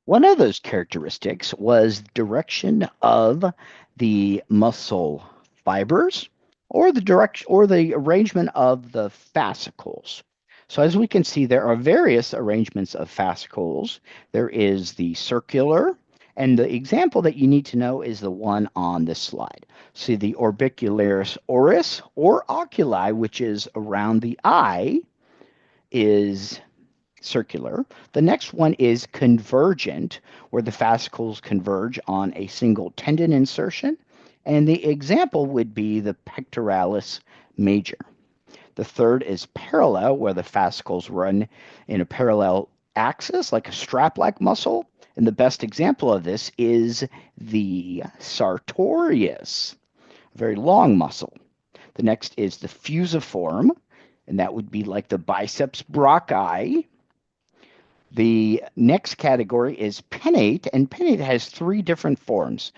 One of those characteristics was direction of the muscle fibers or the direction or the arrangement of the fascicles. So as we can see, there are various arrangements of fascicles. There is the circular, and the example that you need to know is the one on this slide. See the orbicularis oris or oculi, which is around the eye, is circular. The next one is convergent, where the fascicles converge on a single tendon insertion. And the example would be the pectoralis major. The third is parallel, where the fascicles run in a parallel axis, like a strap-like muscle. And the best example of this is the sartorius, a very long muscle. The next is the fusiform, and that would be like the biceps brachii. The next category is pinnate, and pinnate has three different forms.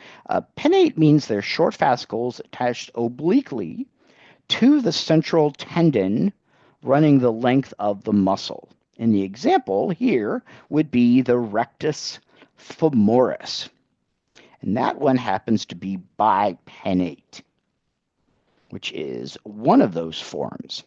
Pinnate means they're short fascicles attached obliquely to the central tendon running the length of the muscle. And the example here would be the rectus femoris. And that one happens to be bipinnate, which is one of those forms.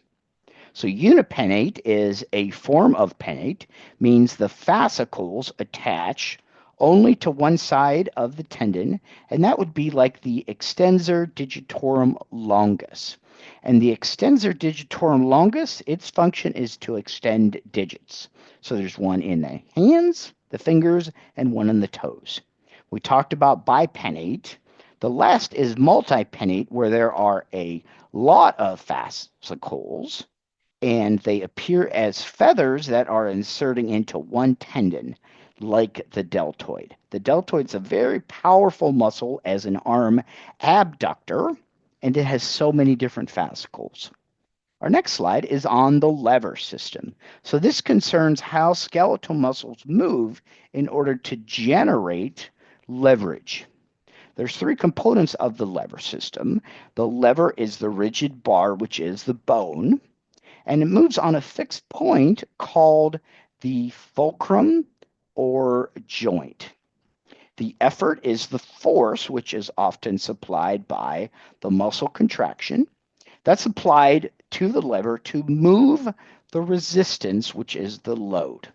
So unipinnate is a form of pinnate, means the fascicles attach only to one side of the tendon, and that would be like the extensor digitorum longus. And the extensor digitorum longus, its function is to extend digits. So there's one in the hands, the fingers, and one in the toes. We talked about bipinnate. The last is multipinnate, where there are a lot of fascicles and they appear as feathers that are inserting into one tendon, like the deltoid. The deltoid is a very powerful muscle as an arm abductor, and it has so many different fascicles. Our next slide is on the lever system. So this concerns how skeletal muscles move in order to generate leverage. There's three components of the lever system. The lever is the rigid bar, which is the bone, and it moves on a fixed point called the fulcrum or joint. The effort is the force, which is often supplied by the muscle contraction. That's applied to the lever to move the resistance, which is the load.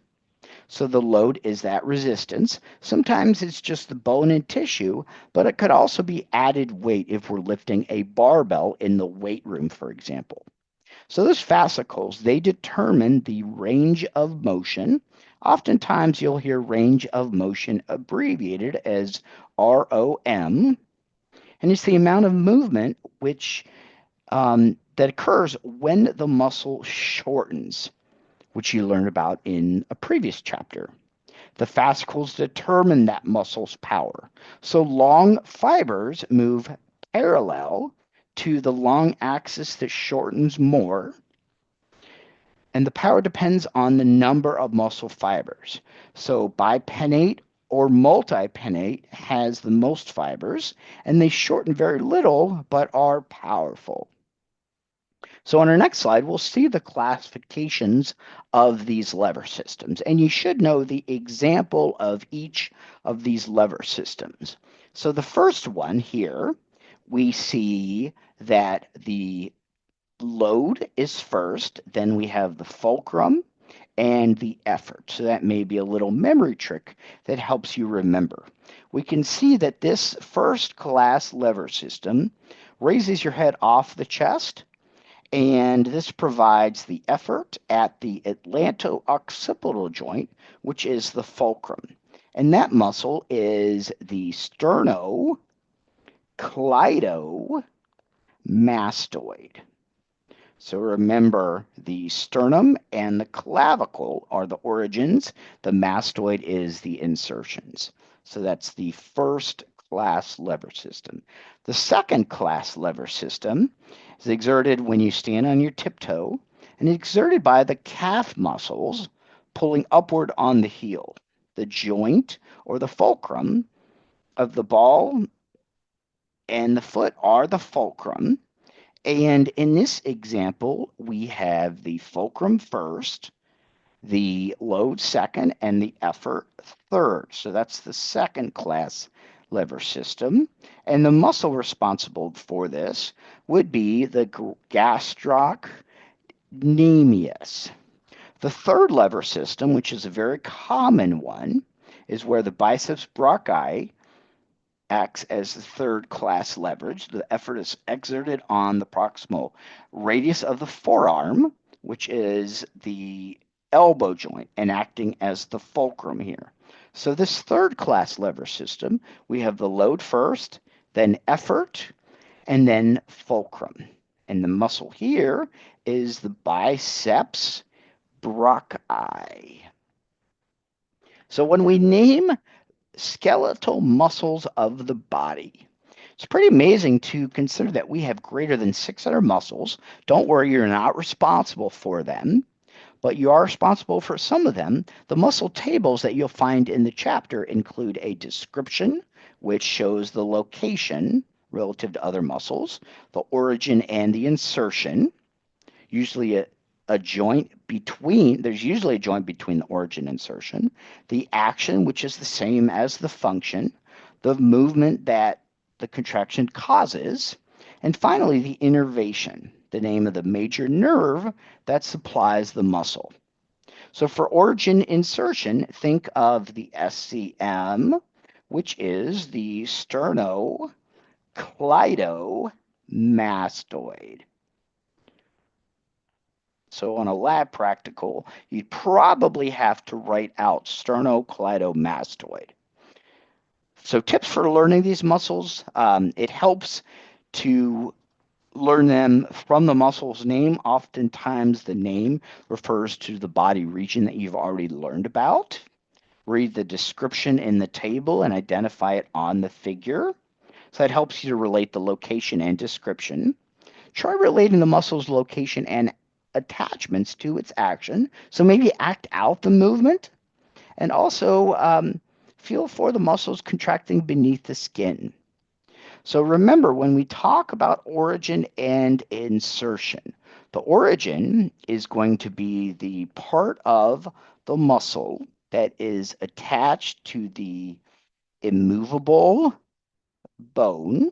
So the load is that resistance. Sometimes it's just the bone and tissue, but it could also be added weight if we're lifting a barbell in the weight room, for example. So those fascicles, they determine the range of motion. Oftentimes you'll hear range of motion abbreviated as ROM, and it's the amount of movement which that occurs when the muscle shortens, which you learned about in a previous chapter. The fascicles determine that muscle's power. So long fibers move parallel to the long axis that shortens more, and the power depends on the number of muscle fibers. So bipinnate or multipinnate has the most fibers, and they shorten very little but are powerful. So on our next slide, we'll see the classifications of these lever systems, and you should know the example of each of these lever systems. So the first one here, we see that the load is first, then we have the fulcrum and the effort. So that may be a little memory trick that helps you remember. We can see that this first class lever system raises your head off the chest, and this provides the effort at the atlanto-occipital joint, which is the fulcrum. And that muscle is the sternocleidomastoid. So remember, the sternum and the clavicle are the origins. The mastoid is the insertions. So that's the first class lever system. The second class lever system is exerted when you stand on your tiptoe, and it's exerted by the calf muscles pulling upward on the heel. The joint or the fulcrum of the ball and the foot are the fulcrum. And in this example, we have the fulcrum first, the load second, and the effort third. So that's the second class lever system. And the muscle responsible for this would be the gastrocnemius. The third lever system, which is a very common one, is where the biceps brachii acts as the third class leverage. The effort is exerted on the proximal radius of the forearm, which is the elbow joint, and acting as the fulcrum here. So this third class lever system, we have the load first, then effort, and then fulcrum. And the muscle here is the biceps brachii. So when we name skeletal muscles of the body, it's pretty amazing to consider that we have greater than 600 muscles. Don't worry, you're not responsible for them, but you are responsible for some of them. The muscle tables that you'll find in the chapter include a description, which shows the location relative to other muscles, the origin and the insertion, usually a joint between, there's usually a joint between the origin and insertion, the action, which is the same as the function, the movement that the contraction causes, and finally the innervation, the name of the major nerve that supplies the muscle. So for origin insertion, think of the SCM, which is the sternocleidomastoid. So on a lab practical, you'd probably have to write out sternocleidomastoid. So tips for learning these muscles, it helps to learn them from the muscle's name. Oftentimes the name refers to the body region that you've already learned about. Read the description in the table and identify it on the figure. So that helps you to relate the location and description. Try relating the muscle's location and attachments to its action. So maybe act out the movement, and also feel for the muscles contracting beneath the skin. So remember, when we talk about origin and insertion, the origin is going to be the part of the muscle that is attached to the immovable bone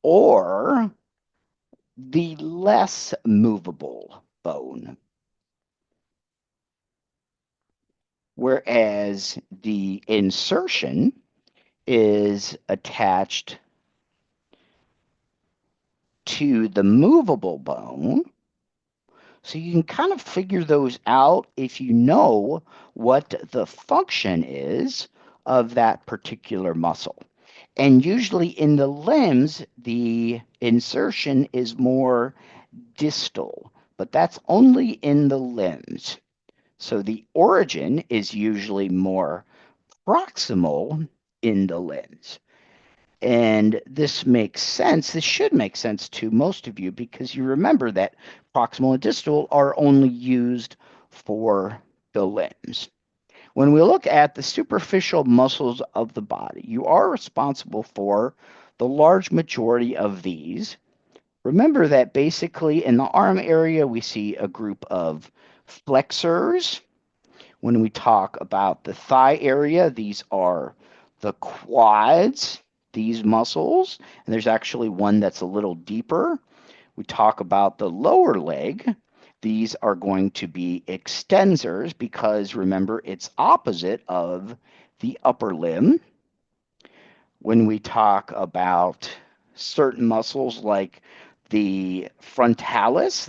or the less movable bone. Whereas the insertion is attached to the movable bone. So you can kind of figure those out if you know what the function is of that particular muscle. And usually in the limbs, the insertion is more distal, but that's only in the limbs. So the origin is usually more proximal in the limbs. And this makes sense. This should make sense to most of you because you remember that proximal and distal are only used for the limbs. When we look at the superficial muscles of the body, you are responsible for the large majority of these. Remember that basically in the arm area, we see a group of flexors. When we talk about the thigh area, these are the quads, these muscles, and there's actually one that's a little deeper. We talk about the lower leg. These are going to be extensors because remember, it's opposite of the upper limb. When we talk about certain muscles like the frontalis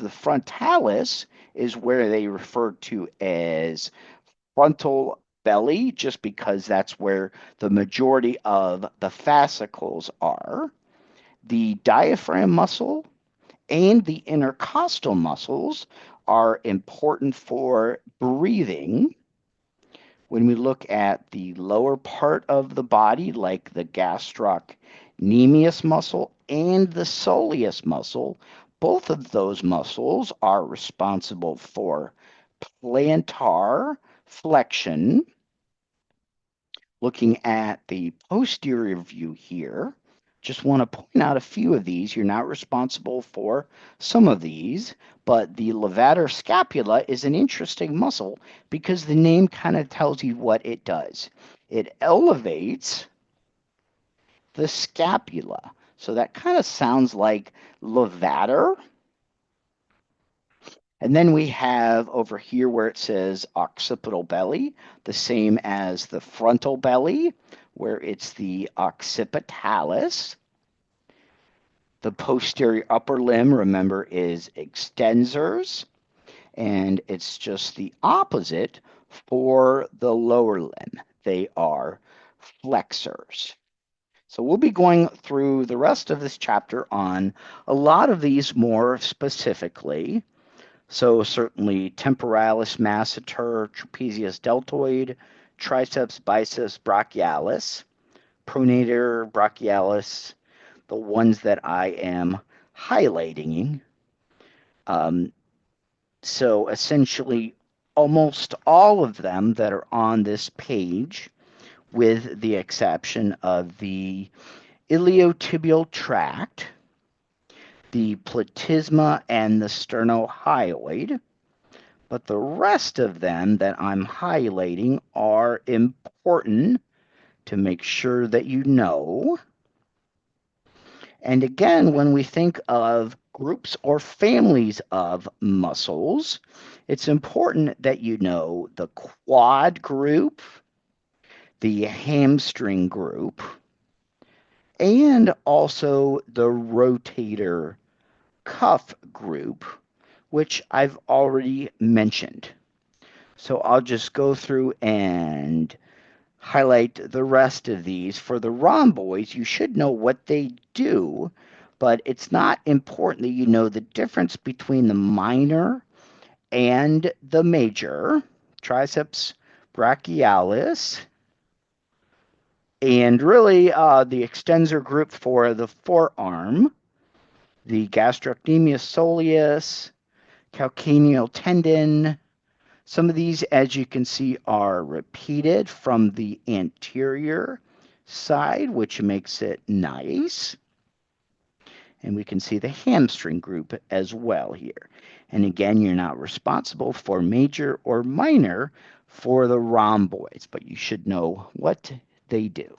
is where they refer to as frontal belly, just because that's where the majority of the fascicles are. The diaphragm muscle and the intercostal muscles are important for breathing. When we look at the lower part of the body, like the gastrocnemius muscle and the soleus muscle, both of those muscles are responsible for plantar flexion. Looking at the posterior view here, Just want to point out a few of these. You're not responsible for some of these, but the levator scapula is an interesting muscle because the name kind of tells you what it does. It elevates the scapula. So that kind of sounds like levator. And then we have over here where it says occipital belly, the same as the frontal belly, where it's the occipitalis. The posterior upper limb, remember, is extensors, and it's just the opposite for the lower limb. They are flexors. So we'll be going through the rest of this chapter on a lot of these more specifically. So certainly temporalis masseter, trapezius deltoid, triceps, biceps, brachialis, pronator, brachialis, the ones that I am highlighting. Um, so essentially, almost all of them that are on this page, with the exception of the iliotibial tract, the platysma, and the sternohyoid. But the rest of them that I'm highlighting are important to make sure that you know. And again, when we think of groups or families of muscles, it's important that you know the quad group, the hamstring group, and also the rotator cuff group, which I've already mentioned. So I'll just go through and highlight the rest of these. For the rhomboids, you should know what they do, but it's not important that you know the difference between the minor and the major, triceps brachialis, and really the extensor group for the forearm, the gastrocnemius soleus, calcaneal tendon. Some of these, as you can see, are repeated from the anterior side, which makes it nice. And we can see the hamstring group as well here. And again, you're not responsible for major or minor for the rhomboids, but you should know what they do.